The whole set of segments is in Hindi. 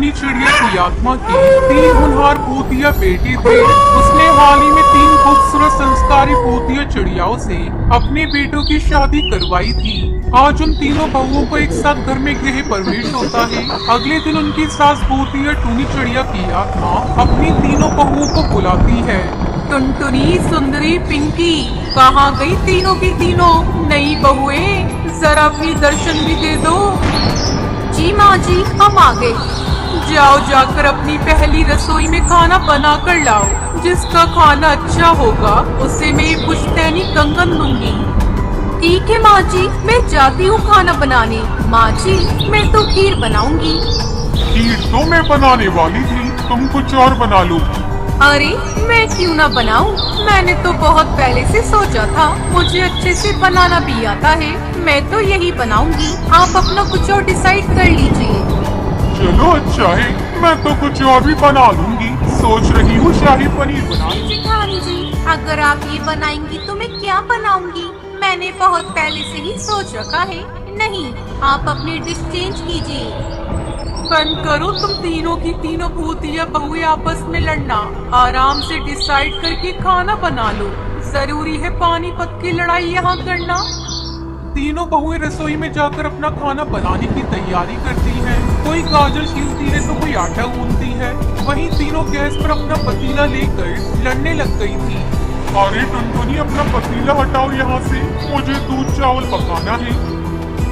टूनी चिड़िया की आत्मा के 3 होनहार पोतिया बेटे थे। उसने हाल ही में 3 खूबसूरत संस्कारी पोतिया चिड़ियाओं से अपने बेटों की शादी करवाई थी। आज उन तीनों बहुओं को एक साथ घर में गृह प्रवेश होता है। अगले दिन उनकी सास पोतिया टूनी चिड़िया की आत्मा अपनी तीनों बहुओं को बुलाती है। टुनटुनी, सुंदरी, पिंकी, कहाँ गई तीनों की तीनों नई बहुएं? जरा अपनी दर्शन भी दे दो। जी माँ जी, हम आ गए। जाओ जाकर अपनी पहली रसोई में खाना बना कर लाओ। जिसका खाना अच्छा होगा उसे मैं ये पुश्तैनी कंगन दूंगी। ठीक है माँ जी, मैं जाती हूँ खाना बनाने। माँ जी, मैं तो खीर बनाऊंगी। खीर तो मैं बनाने वाली थी, तुम कुछ और बना लो। अरे मैं क्यों ना बनाऊं? मैंने तो बहुत पहले से सोचा था, मुझे अच्छे से बनाना भी आता है। मैं तो यही बनाऊंगी, आप अपना कुछ और डिसाइड कर लीजिए। चलो अच्छा है, मैं तो कुछ और भी बना लूंगी। सोच रही हूँ शाही पनीर बनाने। जेठानी जी, अगर आप ये बनाएंगी तो मैं क्या बनाऊंगी? मैंने बहुत पहले से ही सोच रखा है। नहीं, आप अपनी डिश चेंज कीजिए। बंद करो तुम तीनों की तीनों भूतिया बहुएं आपस में लड़ना। आराम से डिसाइड करके खाना बना लो। जरूरी है पानीपत की लड़ाई यहाँ करना। तीनों बहुएं रसोई में जाकर अपना खाना बनाने की तैयारी करती हैं। कोई गाजर छीलती है तो कोई आटा गूंथती है। वहीं तीनों गैस पर अपना पतीला लेकर लड़ने लग गई थी। अरे टुनटुनी, अपना पतीला हटाओ यहाँ से, मुझे दूध चावल पकाना है।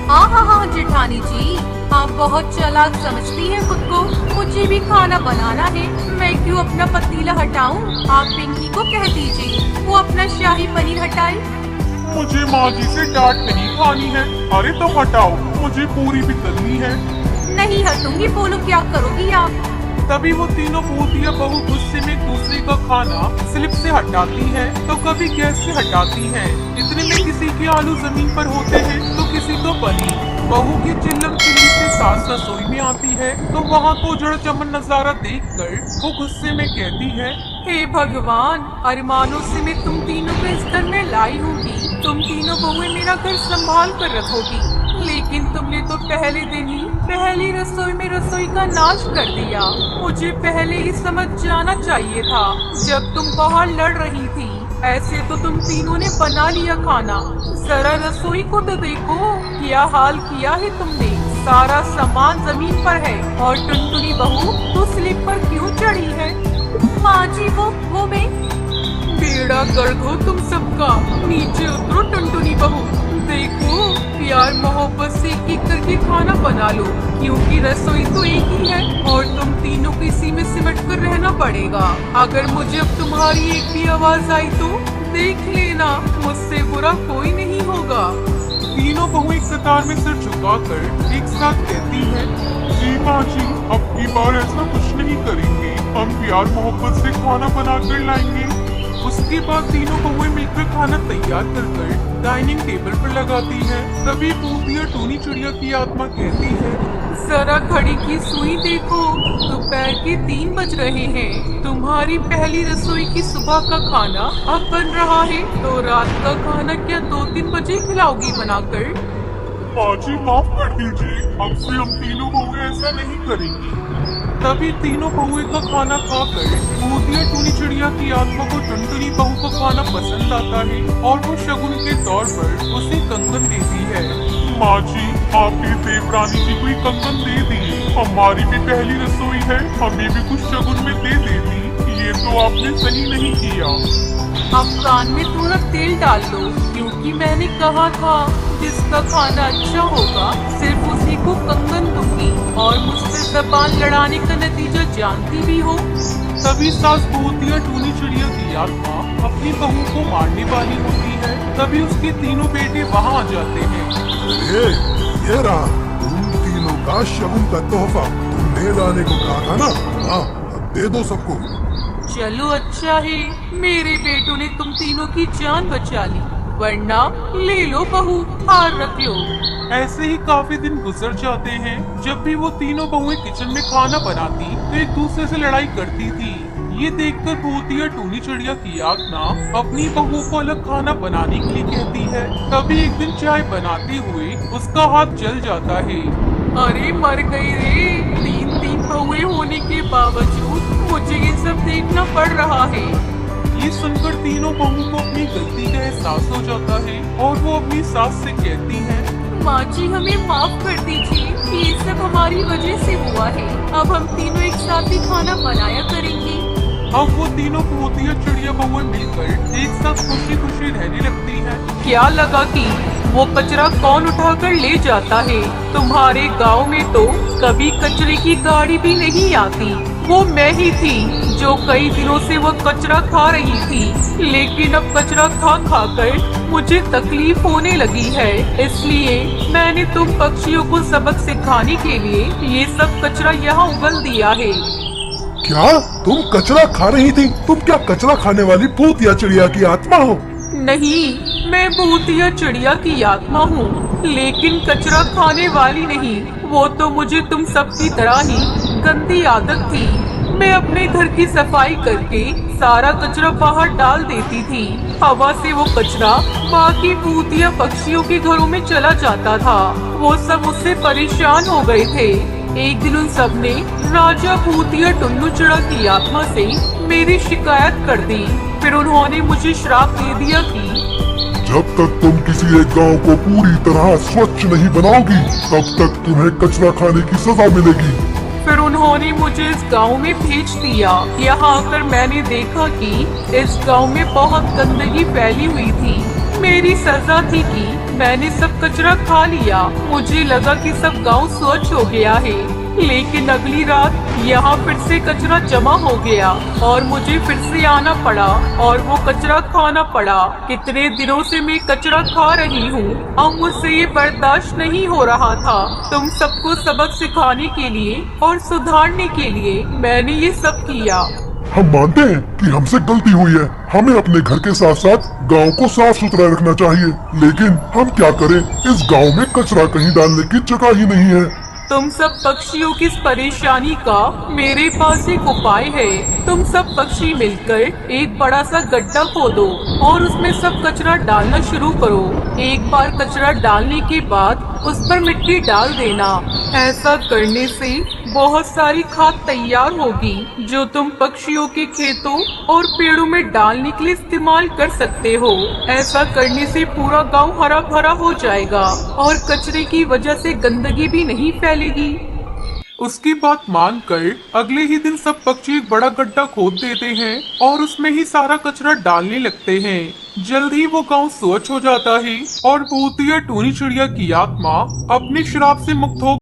हाँ जेठानी जी, आप बहुत चालाक समझती हैं खुद को। मुझे भी खाना बनाना है, मैं क्यों अपना पतीला हटाऊं? आप पिंकी को कह दीजिए वो अपना शाही पनीर हटाए। मुझे माँ जी से डांट नहीं खानी है। अरे तो हटाओ, मुझे पूरी भी तलनी है। नहीं हटूंगी, बोलो क्या करोगी आप? तभी वो तीनों पोतिया बहू गुस्से में दूसरे का खाना स्लिप से हटाती है तो कभी गैस से हटाती है। इतने में किसी के आलू जमीन पर होते हैं तो किसी को पनीर। बहू की चिल्लम चिल्ली से सास रसोई में आती है तो वहाँ को जड़ चमन नजारा देखकर वो गुस्से में कहती है, हे भगवान, अरमानों से मैं तुम तीनों को इस घर में लाई होगी। तुम तीनों बहुएं मेरा घर संभाल कर रखोगी, लेकिन तुमने तो पहले दिन ही पहली रसोई में रसोई का नाश कर दिया। मुझे पहले ही समझ जाना चाहिए था जब तुम बाहर लड़ रही थी। ऐसे तो तुम तीनों ने बना लिया खाना, जरा रसोई को तो देखो क्या हाल किया है तुमने। सारा सामान जमीन पर है और टुनटुनी बहू तो स्लिप पर क्यों चढ़ी है? माँ जी, वो मैं। बेड़ा गर्क हो तुम सबका। नीचे उतरो टुनटुनी बहू। देखो, प्यार मोहब्बत से एक एक करके खाना बना लो, क्योंकि रसोई तो एक ही है और तुम तीनों को इसी में सिमट कर रहना पड़ेगा। अगर मुझे अब तुम्हारी एक भी आवाज आई तो देख लेना, मुझसे बुरा कोई नहीं होगा। तीनों बहुएं कतार में सिर झुकाकर एक साथ कहती हैं, जी माँ जी, अब की बार ऐसा कुछ नहीं करेंगे। हम प्यार मोहब्बत से खाना बना कर लाएंगे। उसके बाद तीनों बहुएं मिलकर खाना तैयार कर डाइनिंग टेबल पर लगाती हैं। तभी पोतिया टूनी चिड़िया की आत्मा कहती है, जरा घड़ी की सुई देखो, दोपहर के 3 बज रहे हैं। तुम्हारी पहली रसोई की सुबह का खाना अब बन रहा है तो रात का खाना क्या 2-3 बजे खिलाओगी बनाकर? माँ जी माफ कर दीजिए, अब से हम तीनों बहुएं ऐसा नहीं करेंगी। तभी तीनों बहुएं का खाना खाकर पोतिया टूनी चिड़िया की आत्मा को टुनटुनी बहू का खाना पसंद आता है और वो शगुन के तौर पर उसे कंगन देती है। माँ जी, आपने देवरानी जी को ही कंगन दे दी। हमारी भी पहली रसोई है, हमें भी कुछ शगुन में दे देती। ये तो आपने सही नहीं किया। अब कान में थोड़ा तेल डाल लो, क्योंकि मैंने कहा था जिसका खाना अच्छा होगा सिर्फ उसी को कंगन दूंगी। और मुझसे जबान लड़ाने का नतीजा जानती भी हो। तभी सास पोतिया टूनी चिड़िया की आत्मा अपनी बहू को मारने वाली होती है। तभी उसके तीनों बेटे वहाँ आ जाते हैं। अरे ये रहा तुम तीनों का शगुन का तोहफा। तुमने लाने को कहा था ना? हाँ, अब दे दो सबको। चलो अच्छा है, मेरे बेटों ने तुम तीनों की जान बचा ली, वरना ले लो बहू, हार रख लो। ऐसे ही काफी दिन गुजर जाते हैं। जब भी वो तीनों बहुएं किचन में खाना बनाती तो एक दूसरे से लड़ाई करती थी। ये देखकर पोतिया टूनी चिड़िया की आत्मा अपनी बहू को अलग खाना बनाने के लिए कहती है। तभी एक दिन चाय बनाते हुए उसका हाथ जल जाता है। अरे मर गई रे, 3-3 बहू बहुएं होने के बावजूद मुझे ये सब देखना पड़ रहा है। ये सुनकर तीनों बहू को अपनी गलती का एहसास हो जाता है और वो अपनी सास से कहती हैं, माँ जी हमें माफ कर दीजिए, ये सब हमारी वजह से हुआ है। अब हम तीनों एक साथ ही खाना बनाया करेंगे। अब वो तीनों भूतिया चिड़िया बहुएं मिलकर एक साथ खुशी खुशी रहने लगती हैं। क्या लगा कि वो कचरा कौन उठाकर ले जाता है? तुम्हारे गांव में तो कभी कचरे की गाड़ी भी नहीं आती। वो मैं ही थी जो कई दिनों से वो कचरा खा रही थी, लेकिन अब कचरा खा खा कर मुझे तकलीफ होने लगी है। इसलिए मैंने तुम पक्षियों को सबक सिखाने के लिए ये सब कचरा यहाँ उगल दिया है। क्या तुम कचरा खा रही थी? तुम क्या कचरा खाने वाली भूतिया चिड़िया की आत्मा हो? नहीं, मैं भूतिया चिड़िया की आत्मा हूँ, लेकिन कचरा खाने वाली नहीं। वो तो मुझे तुम सबकी तरह ही गंदी आदत थी। मैं अपने घर की सफाई करके सारा कचरा बाहर डाल देती थी। हवा से वो कचरा बाकी भूतिया पक्षियों के घरों में चला जाता था। वो सब मुझसे परेशान हो गए थे। एक दिन उन सब ने राजा भूतिया टुन्नू चिड़ा की आत्मा से मेरी शिकायत कर दी। फिर उन्होंने मुझे श्राप दे दिया कि जब तक तुम किसी एक गांव को पूरी तरह स्वच्छ नहीं बनाओगी, तब तक तुम्हें कचरा खाने की सजा मिलेगी। फिर उन्होंने मुझे इस गांव में भेज दिया। यहाँ आकर मैंने देखा कि इस गांव में बहुत गंदगी फैली हुई थी। मेरी सजा थी कि मैंने सब कचरा खा लिया। मुझे लगा कि सब गांव स्वच्छ हो गया है, लेकिन अगली रात यहाँ फिर से कचरा जमा हो गया और मुझे फिर से आना पड़ा और वो कचरा खाना पड़ा। कितने दिनों से मैं कचरा खा रही हूँ, अब मुझसे ये बर्दाश्त नहीं हो रहा था। तुम सबको सबक सिखाने के लिए और सुधारने के लिए मैंने ये सब किया। हम मानते हैं कि हमसे गलती हुई है। हमें अपने घर के साथ साथ गांव को साफ सुथरा रखना चाहिए, लेकिन हम क्या करें, इस गांव में कचरा कहीं डालने की जगह ही नहीं है। तुम सब पक्षियों की इस परेशानी का मेरे पास एक उपाय है। तुम सब पक्षी मिलकर एक बड़ा सा गड्ढा खोदो और उसमें सब कचरा डालना शुरू करो। एक बार कचरा डालने के बाद उस पर मिट्टी डाल देना। ऐसा करने से बहुत सारी खाद तैयार होगी जो तुम पक्षियों के खेतों और पेड़ों में डालने के लिए इस्तेमाल कर सकते हो। ऐसा करने से पूरा गांव हरा भरा हो जाएगा और कचरे की वजह से गंदगी भी नहीं फैलेगी। उसकी बात मानकर अगले ही दिन सब पक्षी एक बड़ा गड्ढा खोद देते हैं और उसमें ही सारा कचरा डालने लगते हैं। जल्द ही वो गांव स्वच्छ हो जाता है और भूतिया टूनी चिड़िया की आत्मा अपने श्राप से मुक्त हो